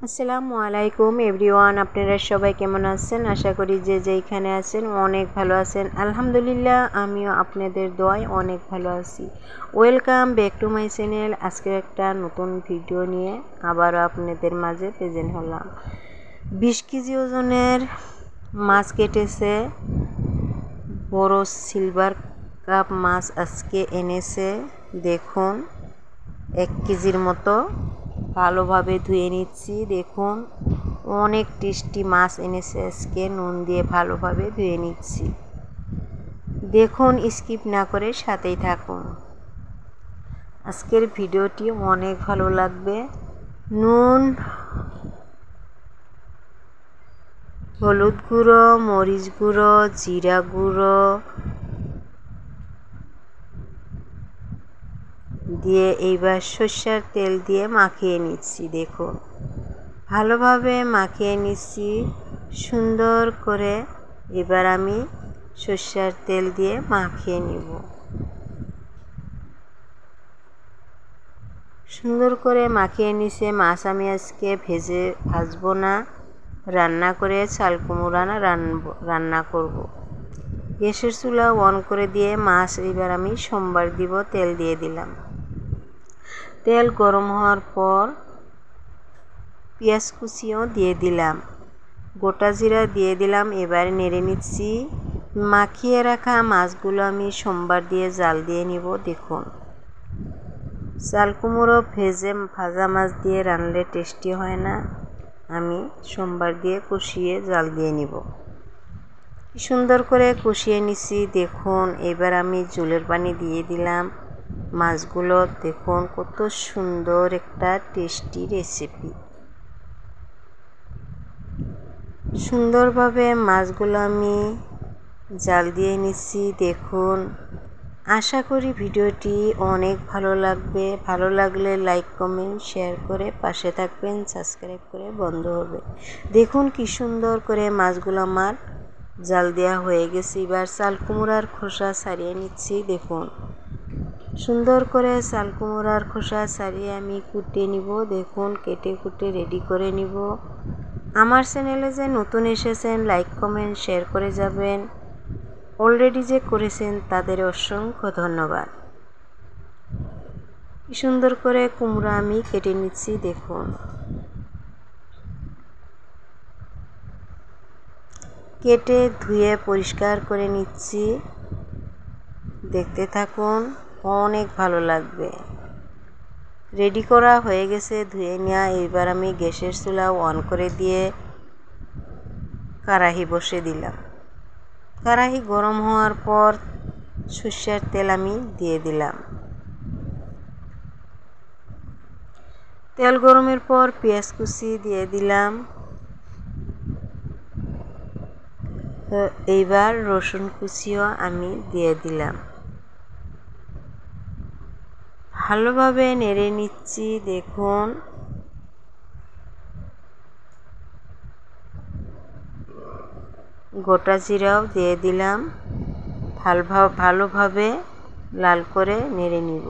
আসসালামু আলাইকুম এভরিওয়ান, আপনারা সবাই কেমন আছেন? আশা করি যে যেইখানে আছেন অনেক ভালো আছেন। আলহামদুলিল্লাহ, আমিও আপনাদের দোয়ায় অনেক ভালো আছি। Welcome back to my channel. আজকে একটা নতুন ভিডিও নিয়ে আবারও আপনাদের মাঝে প্রেজেন্ট হলাম। 20 কেজি ওজনের মাছ কেটেছে, বড় সিলভার কাপ মাছ আজকে এনেছে। দেখুন 1 কেজির মতো ভালোভাবে ধুয়ে নিচ্ছি। দেখুন অনেক টেস্টি মাছ এনেছে আজকে, নুন দিয়ে ভালোভাবে ধুয়ে নিচ্ছি। দেখুন, স্কিপ না করে সাথেই থাকুন। আজকের ভিডিওটি অনেক ভালো লাগবে। নুন, হলুদ গুঁড়ো, মরিচ গুঁড়ো, জিরা গুঁড়ো দিয়ে এইবার সরষের তেল দিয়ে মাখিয়ে নিচ্ছি। দেখুন ভালোভাবে মাখিয়ে নিচ্ছি সুন্দর করে। এবার আমি সরষের তেল দিয়ে মাখিয়ে নিব। সুন্দর করে মাখিয়ে নিছে মাছ। আমি আজকে ভাজবো না, রান্না করে চাল কুমড়া রান্না করব। গ্যাসের চুলা অন করে দিয়ে মাছ এবার আমি সোমবার দিব। তেল দিয়ে দিলাম। তেল গরম হওয়ার পর পেঁয়াজ কুচিও দিয়ে দিলাম, গোটা জিরা দিয়ে দিলাম। এবার নেড়ে নিচ্ছি। মাখিয়ে রাখা মাছগুলো আমি সোমবার দিয়ে জাল দিয়ে নিব। দেখুন চাল কুমড়ো ভাজা মাছ দিয়ে রান্নলে টেস্টি হয় না। আমি সোমবার দিয়ে কষিয়ে জাল দিয়ে নিব। সুন্দর করে কষিয়ে নিচ্ছি। দেখুন এবার আমি ঝোলের পানি দিয়ে দিলাম মাছগুলো। দেখুন কত সুন্দর একটা টেস্টি রেসিপি। সুন্দরভাবে মাছগুলো আমি জাল দিয়ে নিচ্ছি। দেখুন আশা করি ভিডিওটি অনেক ভালো লাগবে। ভালো লাগলে লাইক কমেন্ট শেয়ার করে পাশে থাকবেন, সাবস্ক্রাইব করে বন্ধ হবে। দেখুন কি সুন্দর করে মাছগুলো আমার জাল দেওয়া হয়ে গেছে। এবার চাল কুমড়ার খোসা ছাড়িয়ে নিচ্ছি। দেখুন সুন্দর করে চাল কুমড়ার খোসা ছাড়িয়ে আমি কুটে নিব। দেখুন কেটে কুটে রেডি করে নিব। আমার চ্যানেলে যে নতুন এসেছেন লাইক কমেন্ট শেয়ার করে যাবেন। অলরেডি যে করেছেন তাদের অসংখ্য ধন্যবাদ। কি সুন্দর করে কুমড়া আমি কেটে নিচ্ছি। দেখুন কেটে ধুয়ে পরিষ্কার করে নিচ্ছি। দেখতে থাকুন, অনেক ভালো লাগবে। রেডি করা হয়ে গেছে ধুয়ে নেওয়া। এবার আমি গ্যাসের চুলা অন করে দিয়ে কড়াই বসে দিলাম। কড়াই গরম হওয়ার পর সরষের তেল আমি দিয়ে দিলাম। তেল গরমের পর পেঁয়াজ কুচি দিয়ে দিলাম। এইবার রসুন কুচিও আমি দিয়ে দিলাম। ভালোভাবে নেড়ে নিচ্ছি। দেখুন গোটা জিরাও দিয়ে দিলাম। ভালোভাবে লাল করে নেড়ে নিব।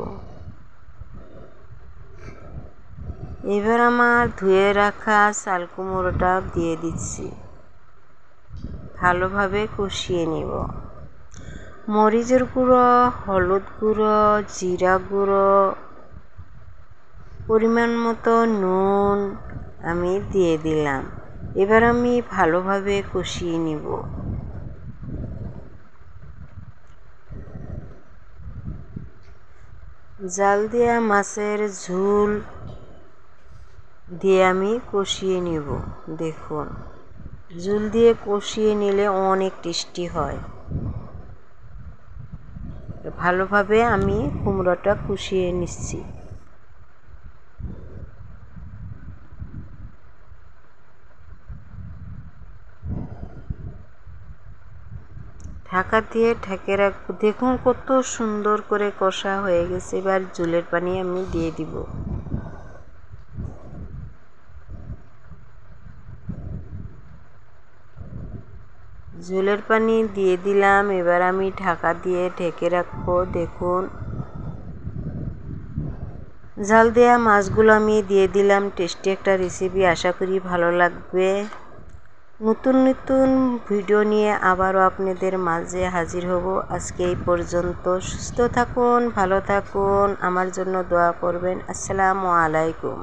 এবার আমার ধুয়ে রাখা চাল কুমড়োটা দিয়ে দিচ্ছি। ভালোভাবে কষিয়ে নিব। মরিচের গুঁড়ো, হলুদ গুঁড়ো, জিরা গুঁড়ো, পরিমাণ মতো নুন আমি দিয়ে দিলাম। এবার আমি ভালোভাবে কষিয়ে নিব। জাল দেওয়া মাছের ঝোল দিয়ে আমি কষিয়ে নিব। দেখুন ঝোল দিয়ে কষিয়ে নিলে অনেক টেস্টি হয়। ভালোভাবে আমি কুমড়োটা কষিয়ে নিচ্ছি। ঢাকা দিয়ে ঢেকে রাখবো। দেখুন কত সুন্দর করে কষা হয়ে গেছে। এবার ঝোলের পানি আমি দিয়ে দিব। ঝোলের পানি দিয়ে দিলাম। এবার আমি ঢাকা দিয়ে ঢেকে রাখবো। দেখুন জাল দেওয়া মাছগুলো আমি দিয়ে দিলাম। টেস্টি একটা রেসিপি, আশা করি ভালো লাগবে। নতুন নতুন ভিডিও নিয়ে আবারও আপনাদের মাঝে হাজির হব। আজকে এই পর্যন্ত। সুস্থ থাকুন, ভালো থাকুন, আমার জন্য দোয়া করবেন। আসসালামু আলাইকুম।